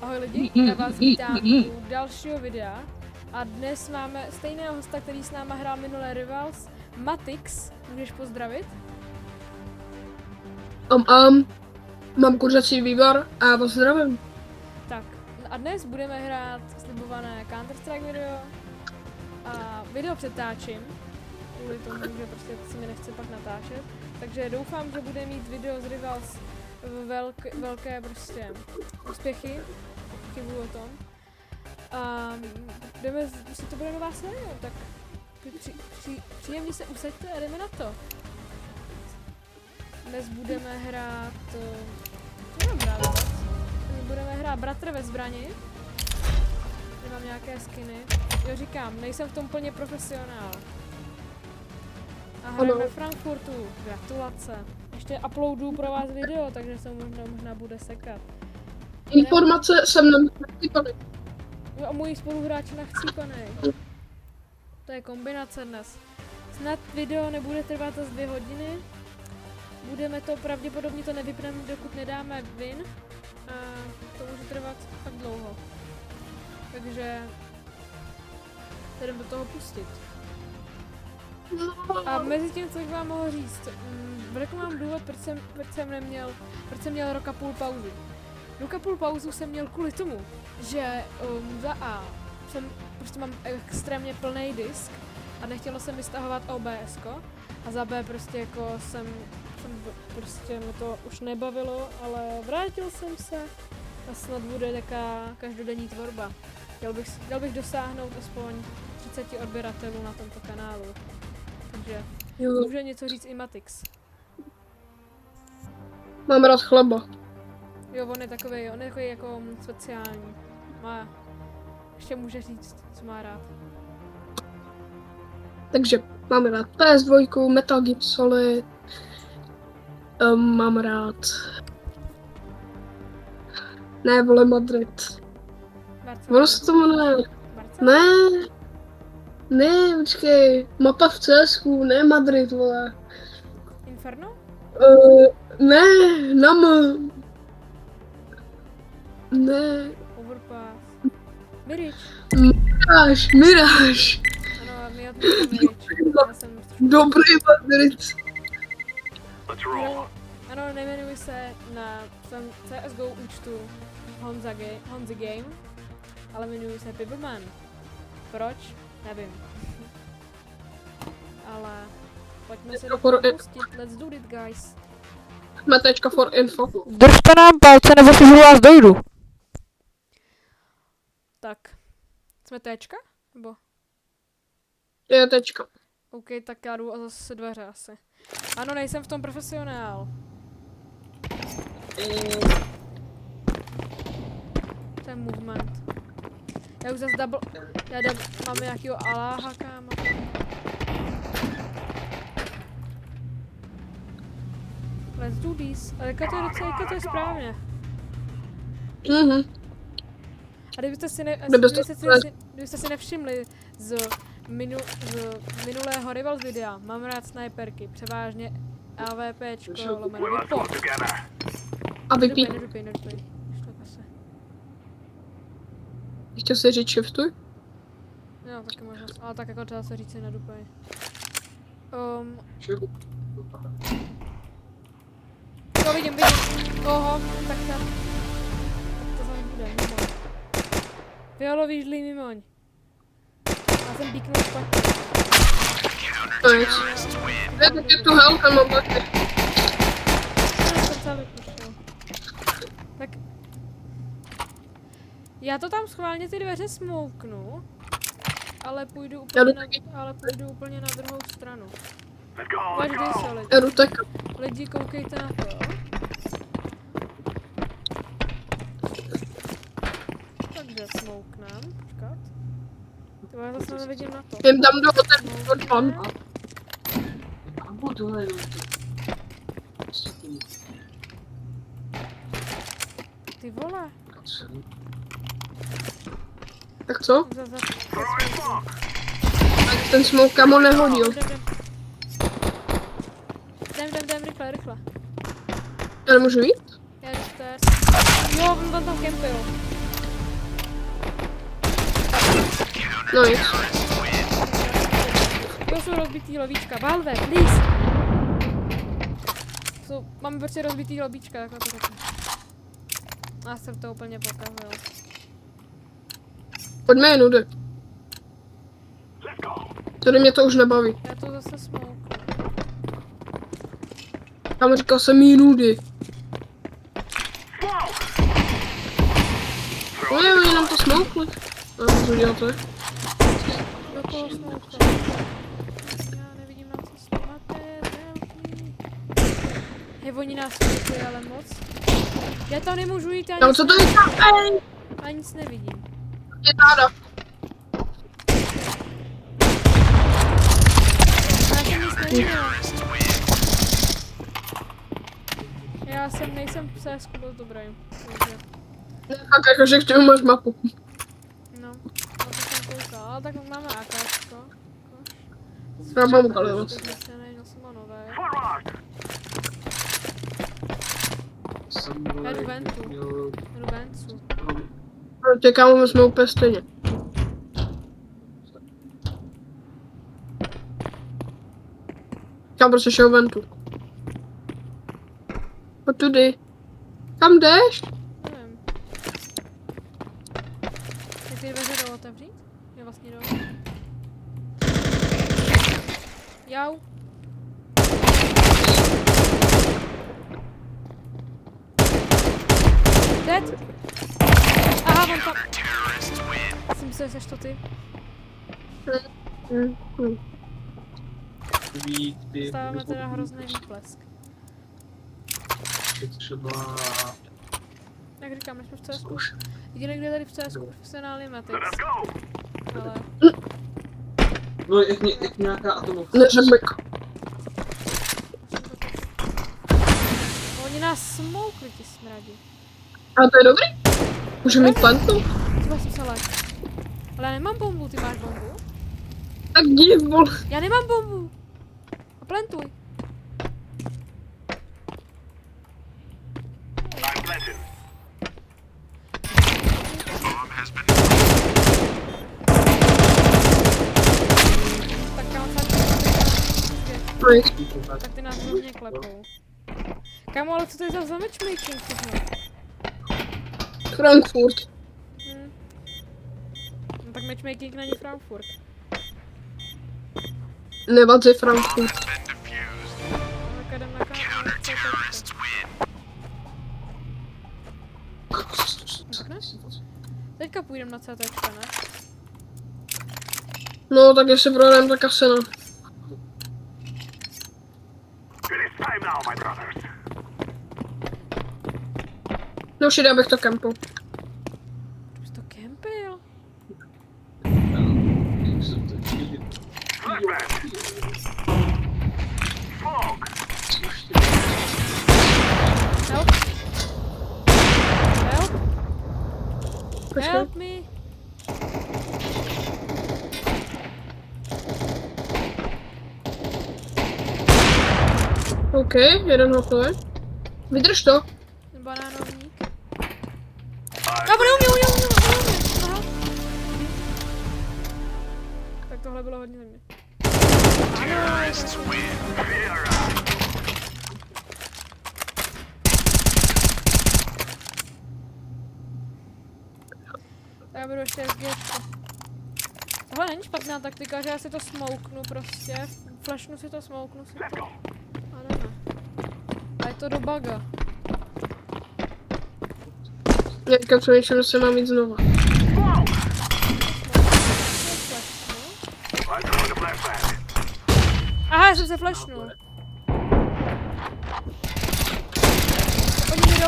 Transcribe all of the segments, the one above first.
Ahoj lidi, já vás vítám u dalšího videa a dnes máme stejného hosta, který s náma hrál minulé Rivals, Matix. Můžeš pozdravit? Mám kurzací výbor a vás zdravím. Tak, a dnes budeme hrát slibované Counter-Strike video a video přetáčím, kvůli tomu, že prostě si mi nechce pak natáčet, takže doufám, že bude mít video z Rivals velké prostě úspěchy, chybu o tom. A si to bude nová série, tak příjemně se usaďte a jdeme na to. Dnes budeme hrát, budeme hrát Bratr ve zbrani. Tady mám nějaké skiny. Jo, říkám, nejsem v tom plně profesionál. A hraju ve Frankfurtu, gratulace. Ještě uploadu pro vás video, takže se možná bude sekat. Informace jsem nachcípaný. Jo, můj spoluhráč nachcípaný. To je kombinace dnes. Snad video nebude trvat asi 2 hodiny. Budeme to, pravděpodobně to nevypneme, dokud nedáme win. A to může trvat fakt dlouho. Takže jdeme do toho pustit. A mezi tím, co bych vám mohl říct, řeknu vám důvod, proč jsem měl rok a půl pauzu. Rok a půl pauzu jsem měl kvůli tomu, že za A prostě mám extrémně plný disk a nechtělo se mi stahovat OBS-ko a za B prostě jako prostě mi to už nebavilo, ale vrátil jsem se a snad bude taká každodenní tvorba. Chtěl bych dosáhnout aspoň 30 odběratelů na tomto kanálu. Takže může něco říct i Matix. Mám rád chleba. Jo, on je takový jako speciální. Ještě může říct, co má rád. Takže mám rád PS2, Metal Gear Solid. Mám rád... Ne, vole, Madrid. Ono se to jmenuje... Ne, počkej. Mapa v CSku, ne Madrid, vole. Inferno? Ne, Ne. Overpass. Mirage. Mirage. Ano, my odmítám Mirage. Dobrý Madrid. Ano, nejmenuji se na svém CSGO účtu Honza Game, ale jmenuji se Pibbleman. Proč? Nevím. Ale pojďme se do toho pustit. Let's do it, guys. Metečka for info. Držte nám palce, nebo si budu vás dojdu. Tak. Jsme téčka? Nebo? Je tečka. OK, tak já jdu a zase dveře asi. Ano, nejsem v tom profesionál. To je movement. Já už zase mám nějakýho aláha, kámo. Let's do this. Ale to je správně. A kdybyste si nevšimli z minulého Rivals videa, mám rád snajperky, převážně AVPčko, lomeno Vipo. A vypí. Nedupej. Chtěl jsi říct shiftuj? Jo, taky možná, ale tak jako dá se říct si nedupej. To vidím. Oho, tak to za mě bude, mimoň. Fialový žlý mimoň. Já jsem píknul špatně. Ne, tak je tu helka, mám taky. Tak já to tam schválně ty dveře smouknu, ale půjdu úplně na druhou stranu. Každý se lidi. Lidi, koukejte na to. Takže smouknem, počkat. To já zase nevidím na to. Jen tam do otevření. Ty vole. Tak co? Tak ten smoke kamo nehodil. Jdem, rychle. Já nemůžu jít? Jo, on tam kempil. No nic. To jsou rozbitý lovíčka. Valve, please! Máme prostě rozbitý lovíčka, takhle to řeknu. Já jsem to úplně pokazil. Pojďme je nudy. Tady mě to už nebaví. Já to zase smoke. Tam říkal jsem jí nudy. No je, oni nám to smoukli. A co děláte? Do koho smoke? Já nevidím, na co máte. Hej, oni nás smoukli, ale moc. Já tam nemůžu jít, Tam co to je tam? Ej! a nic nevidím. Je táda. Já jsem nic neviděla. Já nejsem v CSku dost dobrý. Takže, Tak jakože k čemu máš mapu. no, na to jsem koukal, ale tak máme AKčko. Já mám Kalios. No jsem má nové. Já jdu ventu. Jdu vencu. Těkáme, jsme úplně stejně. Kam prostě šel ventu. Pojď tudy. Kam jdeš? Nevím. Jak ty dveře jdou otevřít? Je vlastně jdou. Jau. Dead. Aha, on tam. Jsem myslel, že jsi to ty. Stáváme teda hrozný výplesk. Třeba... Jak říkám, my jsme v CSku. Jediný, kde tady v CSku profesionální Matrix. Ale... No, jak nějaká atomovka. Neřebek. Oni nás smoukli, ti smradi. A to je dobrý? Můžeme mít plantu? Třeba jsem se lek. Ale já nemám bombu, ty máš bombu? Tak div, vole. Já nemám bombu! A plantuj. Tak kámo, tak ty nás hrozně klepou. Kámo, ale co to je za matchmaking? Frankfurt. No tak matchmaking není Frankfurt. Nevadí Frankfurt. Tak jdem na kámo. Teďka půjdem na CT, ne? No, tak jestli projdem, tak asi ne. No už jde, abych to kempil. Už to kempil? Help! Help! Help me! OK, jeden hotový. Vydrž to. Banánovník. A bude u mě. Aha. Tak tohle bylo hodně za mě. Tak já budu ještě SG. Tohle není špatná taktika, že já si to smouknu prostě. Flashnu si to, smouknu si to. A jdeme. A je to do buga. Teďka přemýšlím, že se mám jít znova. Aha, já jsem se flashnul.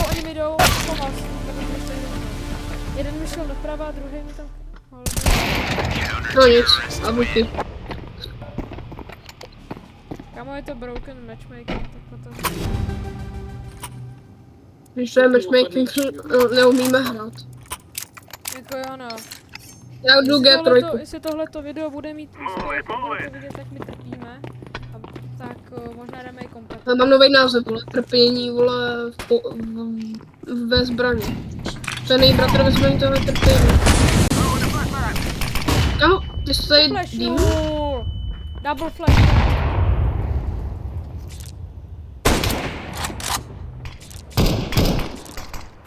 Oni mi jdou pomoct. Jeden mi šel doprava, druhý mi tam... No nic, a buď ty. Kamo, je to broken matchmaking, tak potom... Když to je matchmaking, neumíme hrát. Jako jo, no. Já jdu G3. Jestli tohleto video bude mít úspěch, budete vidět, jak my trpíme. A tak možná jdeme i komplet. Já mám nový název, vole, trpění, vole, ve zbraní. To je nejbratr ve zbraní, tohle trpění. Kamo, ty jsi tady Flash, dým? Double flash.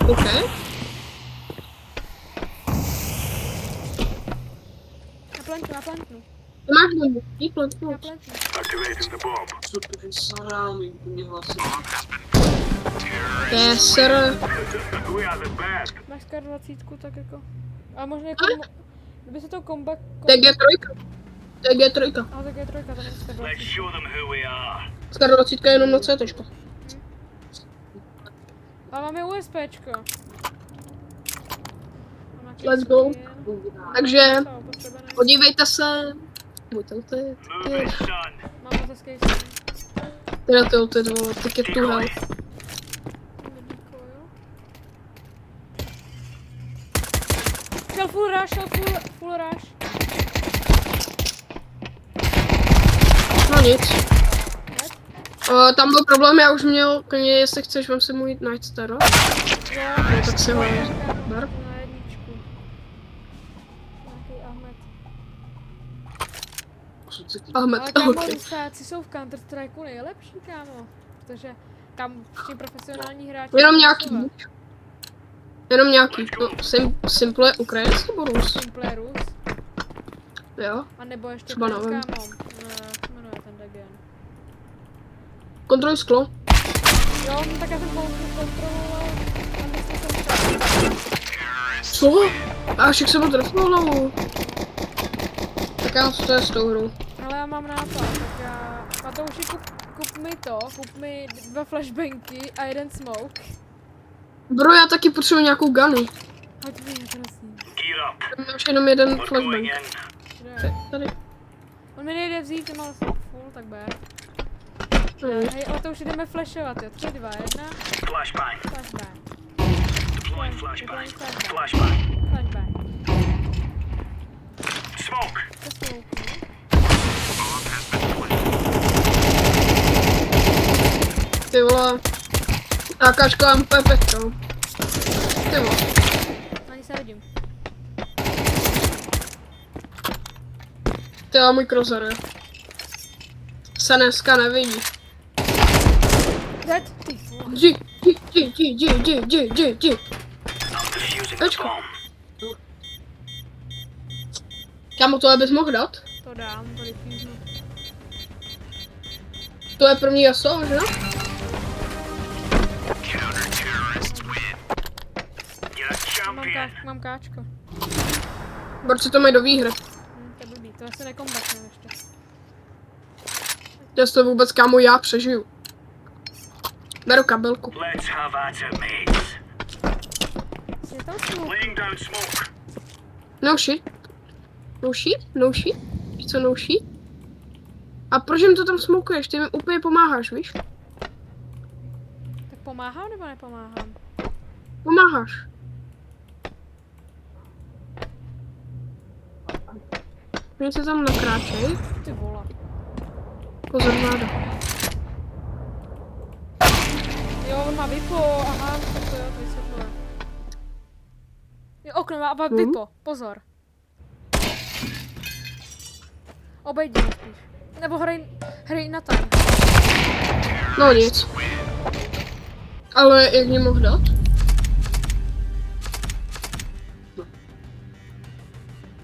OK. Na plantnu. Ty máš bombu, výplet, Na no. plantnu. Co to je sarámy, úplně hlasy. To je ser. Máš skar 20, tak jako. A možná jako, kdyby se to comeback... To je G3. To je G3. A tak je trojka, to není skar 20. Skar 20 je jenom na CT. A máme USPčko. Let's go. Takže podívejte se. Mám motorský stan. Teda ty vole, ticket to hell. Šel full rush. No nic. Tam byl problém, já už měl, klidně, jestli chceš, vám si můj Night Star. Jo, tak si ho ber. na jedničku. Nějaký Ahmed. Ahmed, Ale kámo, ok. Rusáci jsou v Counter-Strikeu nejlepší, kámo. Protože tam všichni profesionální hráči... Jenom jsou nějaký. Rusové. Jenom nějaký. No, Simple je Ukrajinský nebo Rus? Simple Rus. Jo. A nebo ještě Třeba ten, nevím. kámo. Jak se jmenuje ten Degen? Kontroluj sklo. Jo, no tak já jsem kontroloval. A myslím, že jsem Co? A však jsem ho trefil hlavu. Tak já co to je s tou hrou? ale já mám nápad, tak já... Matouši, kup mi 2 flashbangy a 1 smoke. Bro, já taky potřebuji nějakou gunu. Hoď mi, prosím. Máš jenom jeden flashbang. Kde? Tady. On mi nejde vzít, ty mám full, tak ber. Hej, ale to už jdeme flashovat, jo. 3, 2, 1. Flashbang. Flashbang. Smoke. To smoke. Ty vole. AKčko MPFčko. Ty vole. Ani se hodím. Ty jo, můj krozor, jo. Se dneska nevidí. Dead? Ty vole. Jdi. Tečko. Kámo, tohle bys mohl dát? To dám, to vypíznu. To je první jaso, že? Mám káčko. Proč si to mají do výhry? To je blbý, to asi nekombatneme ještě. Jestli vůbec, kámo, já přežiju. Beru kabelku. Let's have at it, mates. Je tam smoke? Laying down smoke. No shit? Víš co no shit? A proč jim to tam smokuješ? Ty mi úplně pomáháš, víš? Tak pomáhám nebo nepomáhám? Pomáháš. Mě se tam nakráčej. Ty vole. Pozor, vláda. Jo, on má vypo, aha, tak to jo, to vysvětluje. Jo, okno má vypo, pozor. Obejdi mě spíš. Nebo hrej na time. No nic. Ale jak mě mohl dát?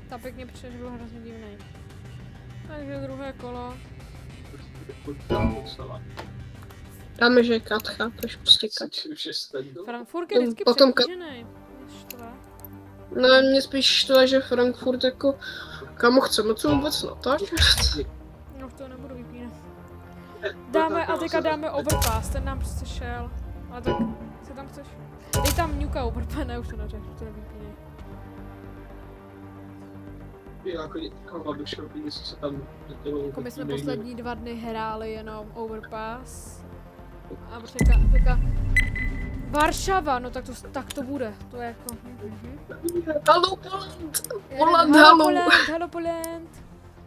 Ta pěkně přišel, byl hrozně divný. Takže druhé kolo. Dáme, že je kat, chápeš, prostě kat. Frankfurt je vždycky Potom přetížený. Štve. No, mě spíš štve, že Frankfurt jako... Kamo chceme co vůbec natáčet? No už to nebudu vypínat. Dáme, a teďka dáme overpass, ten nám prostě šel. Ale tak, co tam chceš? Dej tam nuka overpass, ne, už to neřeš, už to nevypínej. Jako my jsme poslední 2 dny hráli jenom overpass. A teďka Varšava, no tak to bude, to je jako... Halo, Poland! Poland, halo! Halo, Poland!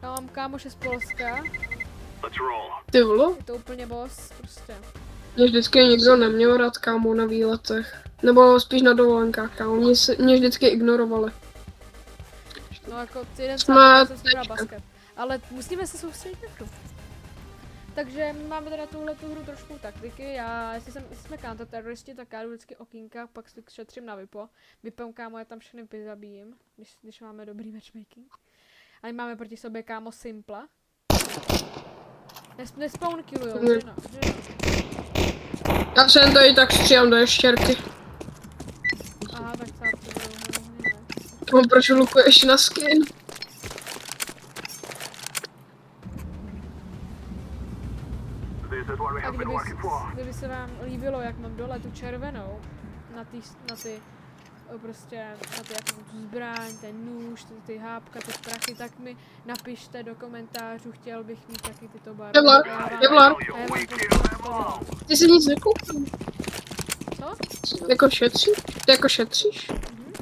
Já mám kámoše z Polska. Let's roll. Ty vole, Je to úplně boss, prostě. mě vždycky nikdo neměl rád, kámo, na výletech. Nebo spíš na dovolenkách, kámo, mě vždycky ignorovali. No jako ty jeden Jsme sám jsem hrál teďka. basket. Ale musíme se soustředit na hru. Takže my máme teda tuhle tu hru trošku taktiky. Jestli jsme counter-teroristi, tak já jdu vždycky okýnka, pak si šetřím na Vipo. Vipem, kámo, já tam všechny vyzabíjím, když máme dobrý matchmaking. A my máme proti sobě, kámo, Simpla. Nespawn killujou, že no, že no. Já jsem to i tak stříhám do ještěrky. Aha, tak třeba to budou hrozně. Kámo, proč lukuješ na skin? This is what we A have been working for. kdyby se vám líbilo, jak mám dole tu červenou, na ty prostě, na ty jako tu zbraň, ten nůž, ty hápka, ty prachy, tak mi napište do komentářů, chtěl bych mít taky tyto barvy. Kevlar, A já vám- Kevlar. a já vám We to kill them all. pošlu. Ty si nic nekoupil. Co? Jako šetří? Ty jako šetříš? Mhm.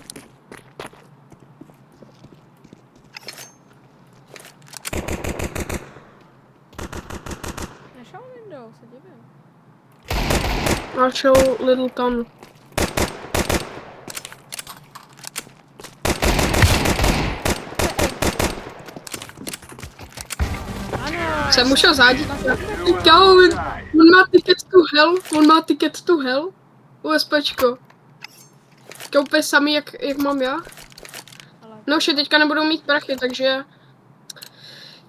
Nešel window, se divím. Našel Little Town. Ano! Jsem musel zádit. You will Kámo, die. on má ticket to hell. On má ticket to hell. USPčko. Koupě samý, jak mám já. Ale No už je teďka nebudou mít prachy, takže...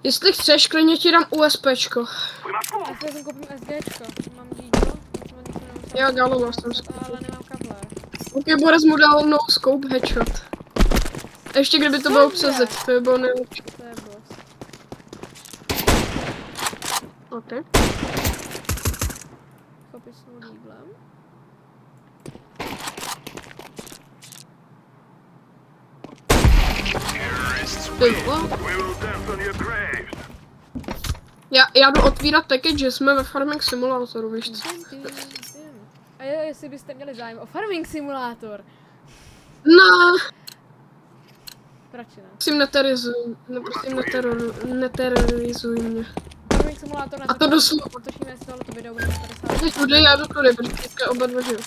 Jestli chceš, klidně ti dám USPčko. We must move. já si koupím SGčko. Mám dídlo, Já Galova jsem ale nemám kaple. Ok, Boris mu dal no scope headshot. A ještě kdyby to bylo přes Z, to by bylo nejlepší. To je boss. Ok. Chopit s dídlem. Ty vole. We will dance on your graves. Já jdu otvírat ticket, že jsme ve Farming Simulatoru, víš co? A jestli byste měli zájem o Farming Simulator. No, Proč ne? prosím neterorizuj, no prosím neterorizuj mě. Farming Simulator A to doslova. natočíme z tohoto video, bude 50. Teď tudy, já jdu tudy, protože teďka oba dva žiju.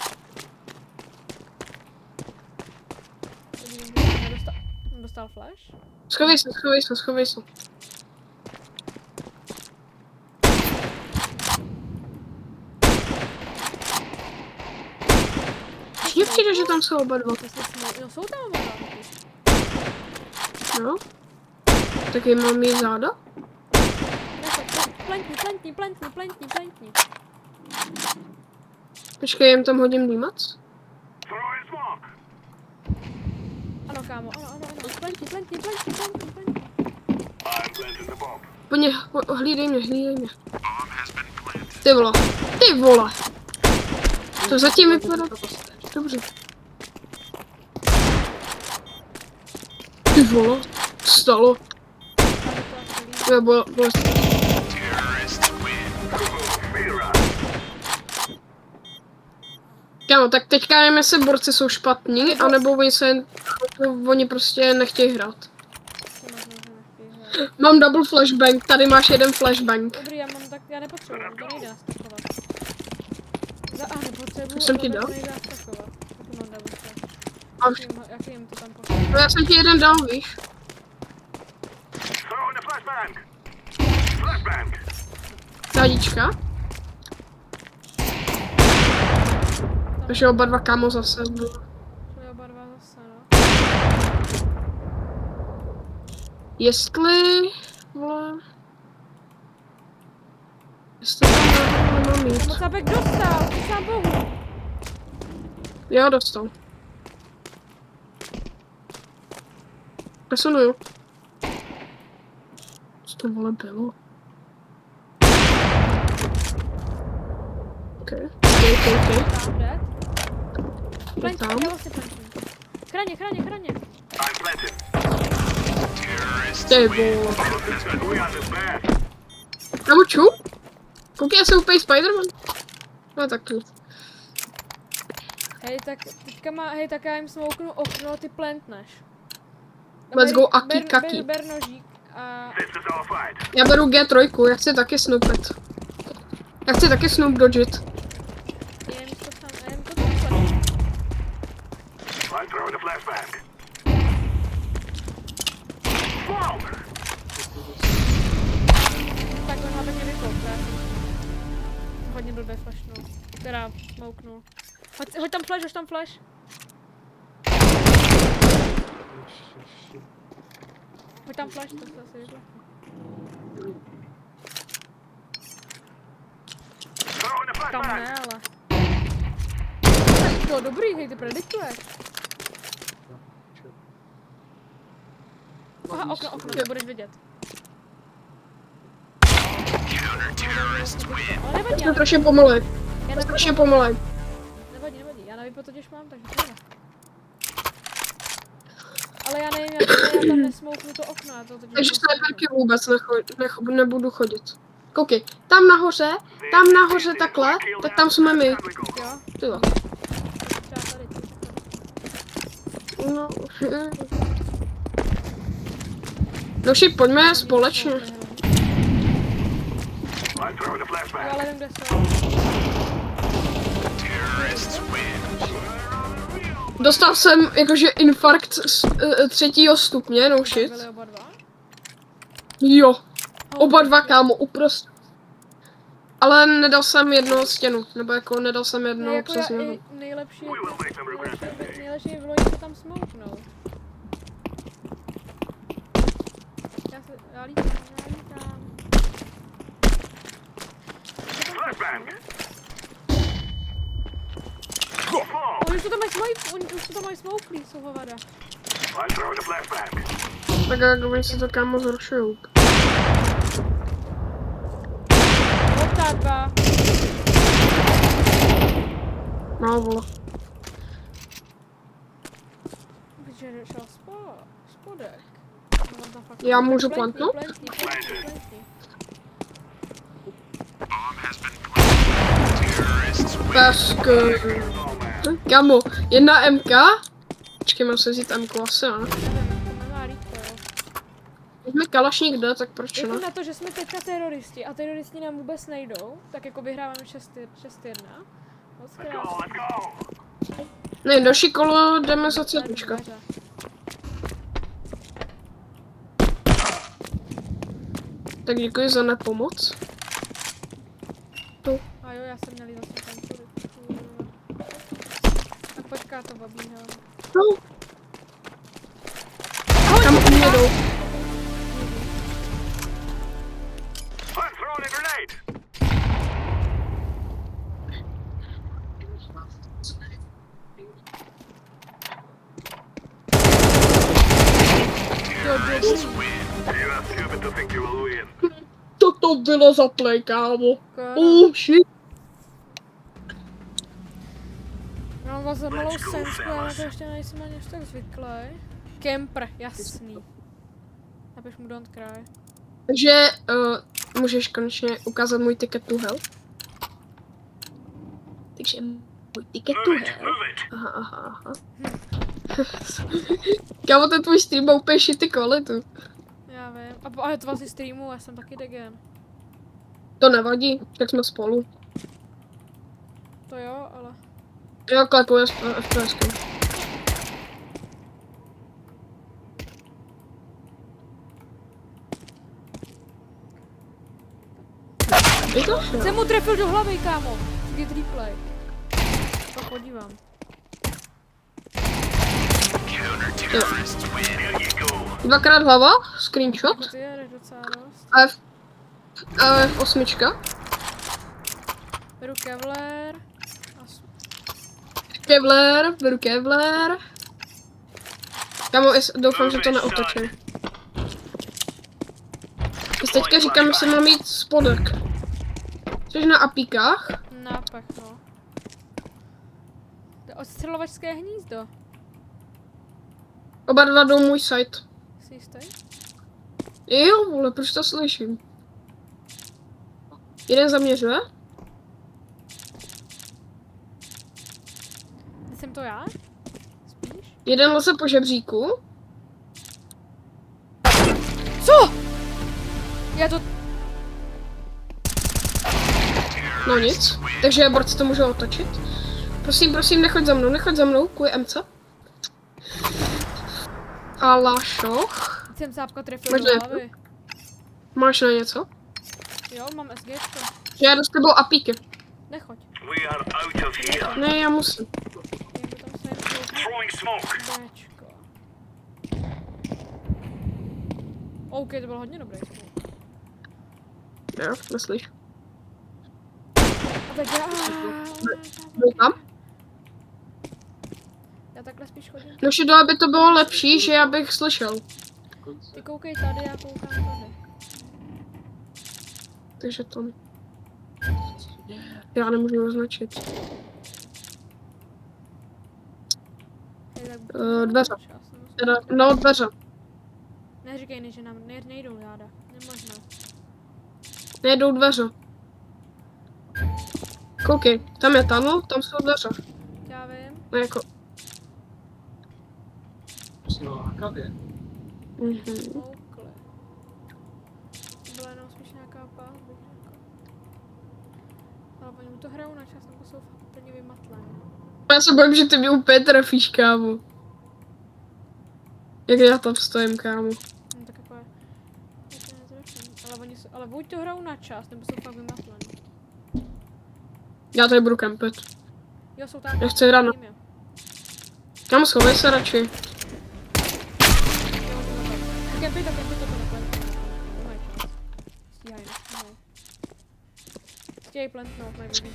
Dostal flash? Schovej se. Mně přijde, že tam jsou oba dva. No jsou tam oba dva. No. Taky mám jí záda? Plentni. Počkej, jen tam hodím dýmac. Throw in smoke. Ano, kámo, ano. Plentni. I'm planting the bomb. Pojď, hlídej mě. Ty vole. To zatím vypadá dobře. Ty vole, stalo. Bylo Kámo, tak teďka nevím, jestli borci jsou špatní, anebo oni prostě nechtějí hrát. Mám double flashbang, tady máš jeden flashbang. Dobrý, já nepotřebuji, to nejde nastakovat. Nepotřebuji, Jsem ti dal? to nejde nastakovat. To mám double flash. A už, Jak jim to tam pošlo? no já jsem ti jeden dal, víš. Throw in a flashbang. Flashbang. Zádička. Takže oba dva kámo zase. Šli oba dva zase, no. Jestli... Vole... Jestli tam nemám mít. Moc abych dostal, sám bohu. Já dostal. Presunuju. Co to vole bylo? OK. Tam jde. Plentni, Tam. dělal si plentni. Chraně. I'm planted. Ty vole. We are the best. Kámo ču? Koukej, já jsem úplně Spiderman. No tak tu. Hej, tak já jim smouknu okno, ty plentneš. Let's go, Aki, Kaki. Ber nožík A This is our fight. Já beru G3, já chci taky snoopet. Já chci taky snoop dodžit. je mi to tam, je mi to tam flash. I'm throwing a flashbang. Whoa! Tak on hlavně mě vypol, hodně blbě flashnul. Teda smouknul. Hoď tam flash, hoď tam flash. Hoď tam flash, to se asi vyplo. Throwing a Tam flashbang. ne, ale. To dobrý, hej, ty prediktuješ. Aha, okno, to budeš vidět. Ale nevadí, Jsem strašně pomalej. já Strašně pomalej. nevadí, já na vypo totiž mám, takže to ale já nevím, já tam nesmouknu to okno, já to totiž... Takže sniperky vůbec nebudu chodit. Koukej, tam nahoře takhle, tak tam jsme my. Jo, Tyjo. třeba tady. No, no šip, pojďme společně. Jo, I'm throwing a flashbang. ale vím, kde jsou. Dostal jsem jakože infarkt z 3. stupně, no shit. Byli oba dva. Jo, oba dva kámo, uprostřed. Ale nedal jsem jednu stěnu, nebo jako nedal jsem No, jednu jako přes já, něho. nejlepší We will make them regret this. nejlepší je vložit se tam smouknout. Já lítám. Flashbang. Oni už to tam mají smouklí, jsou hovada. I'm throwing a flashbang. Tak jak oni se to kámo zrušujou. Optá dva. No vole. Protože šel spodek. No, tam fakt- Já můžu Plentní, plantnout? plentní. Pesky. Kámo, jedna MK? Počkej, mám se vzít MK asi, ne? Nevím, to nemá rýtko, jo. Když mi kalašník jde, tak proč Jako ne? na to, že jsme teďka teroristi a teroristi nám vůbec nejdou, tak jako vyhráváme 6-1. Moc Let's go, krásně. let's go. Ne, další kolo jdeme za cednička. Dveře. Tak děkuji za nepomoc. A jo, já jsem měl jít zase tam tudy. Tak počká to babíha. No. Tam u mě jdou. I'm throwing a grenade. Jo, dobrý. You are stupid to think you will win. Co to bylo za play, kámo? Jako, Shit. mám vás za malou sensku, já na to ještě nejsem ani až tak zvyklý. Kemper, jasný. Napiš mu don't cry. Takže můžeš konečně ukázat můj ticket to hell. Takže můj ticket to Move it, hell. move it. Aha. Kámo, ten tvůj stream má úplně shitty kvalitu. Já vím. A je to vlastně streamu, já jsem taky degen. To nevadí, tak jsme spolu. To jo, ale... Jo, klepuje s FPSkem. Jsem mu trefil do hlavy, kámo. Get replay. To podívám. Here you go. Dvakrát hlava, screenshot. Ty jedeš docela dost. A F8. Beru Kevlar. Beru Kevlar. Kámo, doufám, že to neotočí. Když teďka říkám, že se mám mít spodek. Což na apíkách. Nápach, no. To je odstřelovačské hnízdo. Oba dva jdou můj site. Jsi jistý? Jo, vole, proč to slyším? Jeden zaměřuje. Jsem to já? Spíš? Jeden leze po žebříku. Co? Já to... No nic. Takže borci to můžou otočit. Prosím, nechoď za mnou, kvůli MC. A Lašoch. Jsem zápka trefil Možná do je to. hlavy. Máš na něco? Jo, mám SGčko. Že já jdu s tebou apíky. Nechoď. We are out of here. Ne, já musím. Někdo tam se jen koukne. Throwing smoke. Bčko. OK, to byl hodně dobrý. Jo, myslíš. A tak já... Byl tam? Já takhle spíš chodím. No že aby to bylo lepší, že já bych slyšel. Ty koukej tady, já koukám tady. Takže to... Já nemůžu označit. Hej, tak Dveře. čas, no. Teda, no dveře. Neříkej, že nám nejdou ráda. Nemožná. Nejdou dveře. Koukej, tam je tunnel, tam jsou dveře. Já vím. No jako... Mhm. Koukli. To byla jenom spíš nějaká pás, bych řekl. Ale oni mu to hrajou na čas, nebo jsou fakt úplně vymatlaní. Já se bojím, že ty mě úplně trefíš, kámo. Jak já tam stojím, kámo. No tak jako je. Já to netrefím. Ale buď to hrajou na čas, nebo jsou fakt vymatlaní. Já tady budu kempit. Jo, jsou tam. Já chci hrát na... Vidím je. Kam schovej se radši. Jo, kempy to takhle. Nemají čas. Stíhají, no. Chtějí plantnout, mají blbý.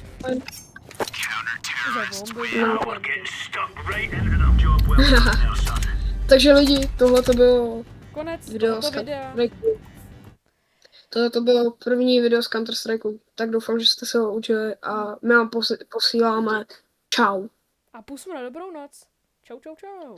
Za bomby, No. We're getting stuck right into the job well done now, son. Takže lidi, tohle to bylo Konec video tohoto z videa. Counter-Strike. Tohle to bylo první video z Counter-Strike. Tak doufám, že jste se ho učili a my vám posíláme čau. A pusme na dobrou noc. Čau, čau, čau.